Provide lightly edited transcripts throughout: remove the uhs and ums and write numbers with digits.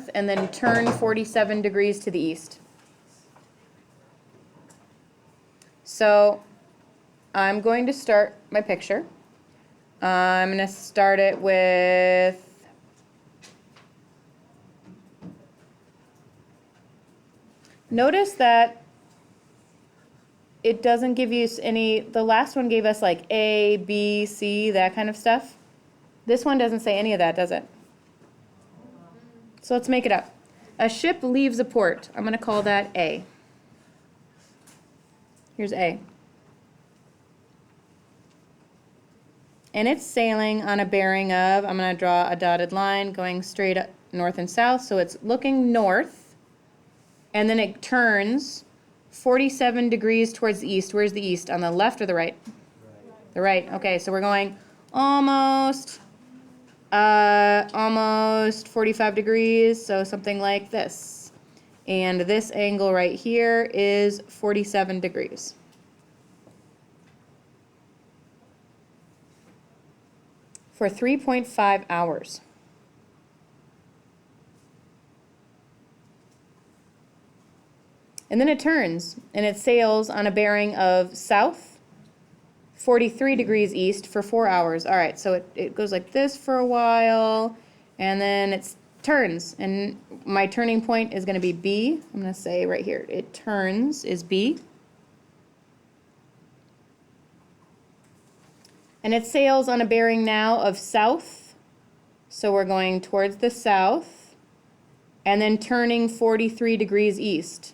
north and then turn 47 degrees to the east. So I'm going to start my picture. I'm going to start it with notice that it doesn't give you any, the last one gave us like A, B, C, that kind of stuff. This one doesn't say any of that, does it? So let's make it up. A ship leaves a port. I'm going to call that A. Here's A. And it's sailing on a bearing of, I'm going to draw a dotted line going straight up north and south. So it's looking north, and then it turns 47 degrees towards the east. Where's the east? On the left or the right? The right. Okay, so we're going almost 45 degrees, so something like this. And this angle right here is 47 degrees. For 3.5 hours. And then it turns, and it sails on a bearing of south, 43 degrees east for 4 hours. All right, so it goes like this for a while, and then it turns, and my turning point is going to be B. I'm going to say right here, it turns is B. And it sails on a bearing now of south, so we're going towards the south, and then turning 43 degrees east.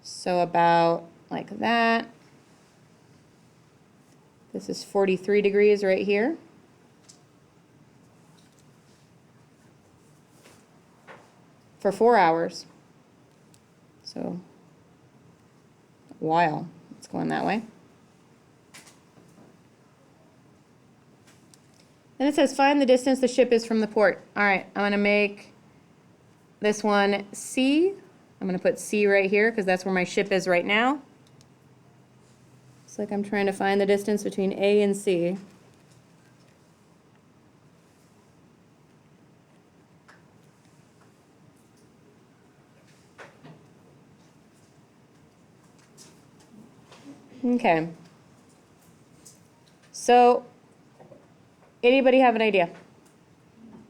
So about like that. This is 43 degrees right here. For 4 hours. So, a while. It's going that way. Then it says, find the distance the ship is from the port. All right, I'm going to make this one C. I'm going to put C right here because that's where my ship is right now. It's like I'm trying to find the distance between A and C. Okay. So, anybody have an idea?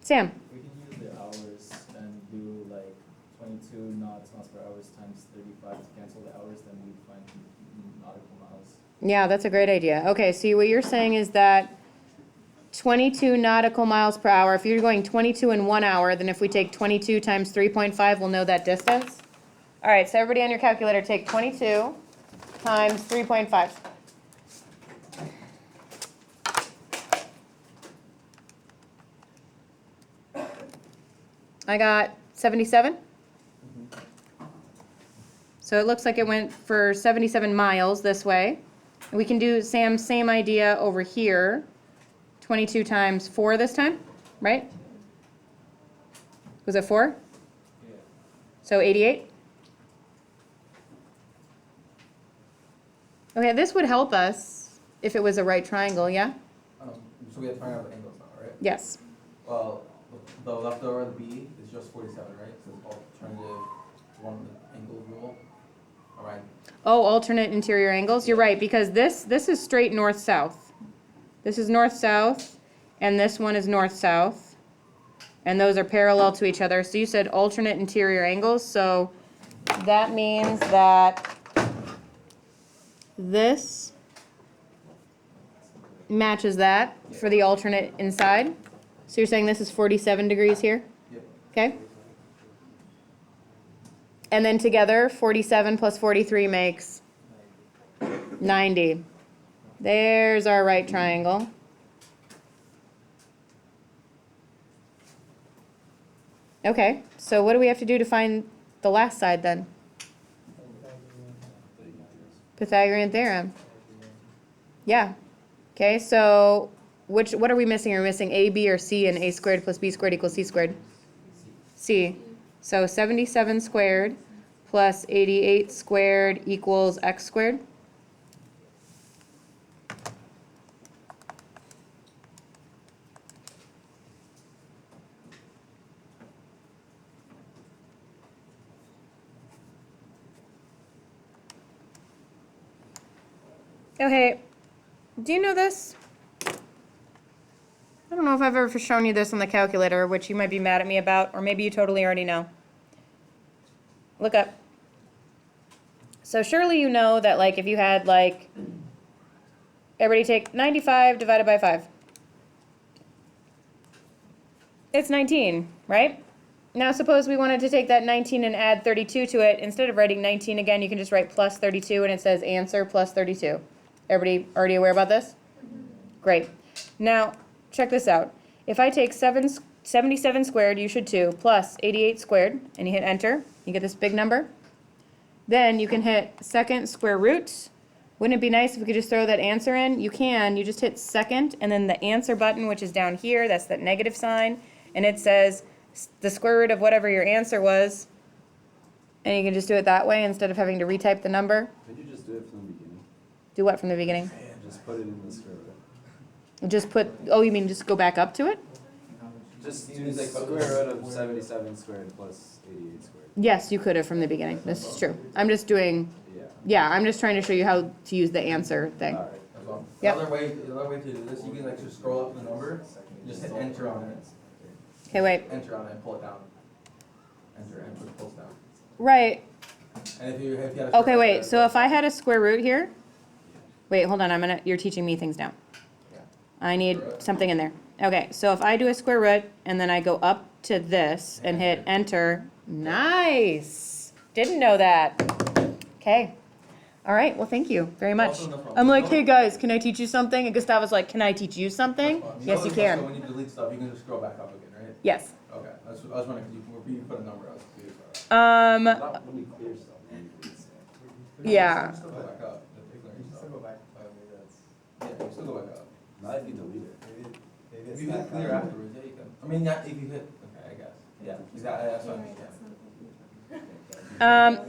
Sam? We can use the hours and do like 22 knots per hour times 35 to cancel the hours, then we find nautical miles. Yeah, that's a great idea. Okay, so what you're saying is that 22 nautical miles per hour, if you're going 22 in 1 hour, then if we take 22 times 3.5, we'll know that distance. All right, so everybody on your calculator take 22 times 3.5. I got 77. So it looks like it went for 77 miles this way. We can do, Sam, same idea over here. 22 times 4 this time, right? Was it 4? Yeah. So 88? Okay, this would help us if it was a right triangle, yeah? So we have to find out the angles now, right? Yes. Well, the leftover, the B, is just 47, right? So it's alternative one angle rule. All right. Oh, alternate interior angles. You're right, because this is straight north-south. This is north-south, and this one is north-south. And those are parallel to each other. So you said alternate interior angles. So that means that this matches that for the alternate inside. So you're saying this is 47 degrees here? Yep. Okay. And then together, 47 plus 43 makes 90. There's our right triangle. Okay, so what do we have to do to find the last side then? Pythagorean theorem. Yeah. Okay, so what are we missing? Are we missing A, B, or C, and A squared plus B squared equals C squared? C. So 77 squared plus 88 squared equals X squared. Okay, do you know this? I don't know if I've ever shown you this on the calculator, which you might be mad at me about, or maybe you totally already know. Look up. So surely you know that, like, if you had, like, everybody take 95 divided by 5. It's 19, right? Now suppose we wanted to take that 19 and add 32 to it. Instead of writing 19 again, you can just write plus 32, and it says answer plus 32. Everybody already aware about this? Great. Now, check this out. If I take 77 squared, you should too, plus 88 squared, and you hit enter, you get this big number. Then you can hit second square root. Wouldn't it be nice if we could just throw that answer in? You can. You just hit second, and then the answer button, which is down here, that's that negative sign, and it says the square root of whatever your answer was, and you can just do it that way instead of having to retype the number. Could you just do it from the beginning? Do what from the beginning? Just put it in the square root. Just put, oh, you mean just go back up to it? Just do the square root of 77 squared plus 88 squared. Yes, you could have from the beginning. This is true. I'm just doing, Yeah. yeah, I'm just trying to show you how to use the answer thing. Alright. As well. Yep. The other way to do this, you can like just scroll up the number, just hit enter on it, Okay, wait. enter on it, and pull it down. Enter and put pulls down. Right. And if you had a Okay, wait. So if I had a square root here, wait, hold on. You're teaching me things now. Yeah. I need something in there. Okay, so if I do a square root and then I go up to this and hit enter, nice. Didn't know that. Okay. All right, well, thank you very much. Also, no problem. I'm like, hey guys, can I teach you something? And Gustavo's like, can I teach you something? Yes, you So can. when you delete stuff, you can just scroll back up again, right? Yes. Okay, I was wondering, because you put a number, I was confused by that. Not when you clear stuff, when you delete stuff. Yeah. Still go back up, if you clear stuff. Yeah, you still go back up. Not if you delete it. If you hit clear afterwards, yeah, you can. I mean, yeah, if you hit, okay, I guess. Yeah, exactly, that's what I mean, yeah.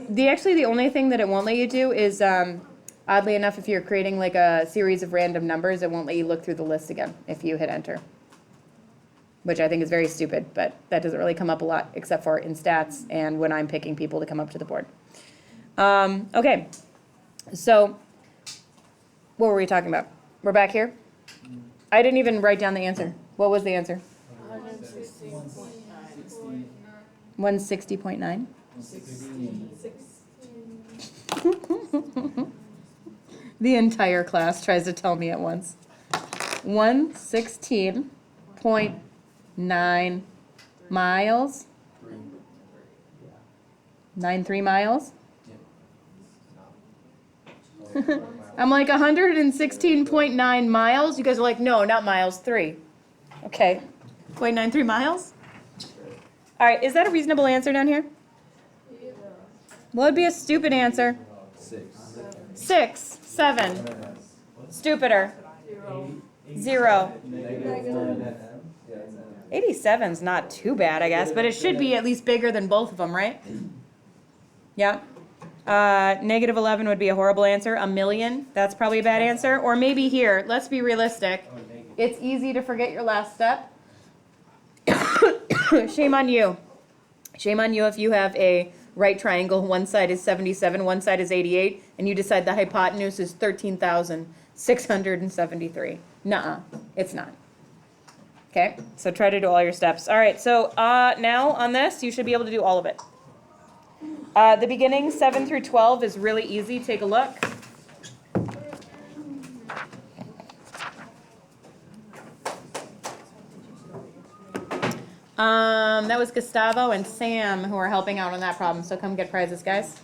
The only thing that it won't let you do is, oddly enough, if you're creating like a series of random numbers, it won't let you look through the list again if you hit enter. Which I think is very stupid, but that doesn't really come up a lot except for in stats and when I'm picking people to come up to the board. Okay, so what were we talking about? We're back here? I didn't even write down the answer. What was the answer? 160.9? The entire class tries to tell me at once. 116.9 miles. 93 miles. I'm like 116.9 miles. You guys are like, no, not miles, 3. Okay. 0.93 miles? All right, is that a reasonable answer down here? What would be a stupid answer? 6, 7. Stupider. 0. 87's not too bad, I guess, but it should be at least bigger than both of them, right? Yeah. Negative 11 would be a horrible answer. 1,000,000, that's probably a bad answer. Or maybe here, let's be realistic. It's easy to forget your last step. Shame on you. Shame on you if you have a right triangle. One side is 77, one side is 88, and you decide the hypotenuse is 13,673. Nuh-uh, it's not. Okay, so try to do all your steps. All right, so now on this, you should be able to do all of it. The beginning, 7 through 12, is really easy. Take a look. That was Gustavo and Sam who are helping out on that problem, so come get prizes, guys.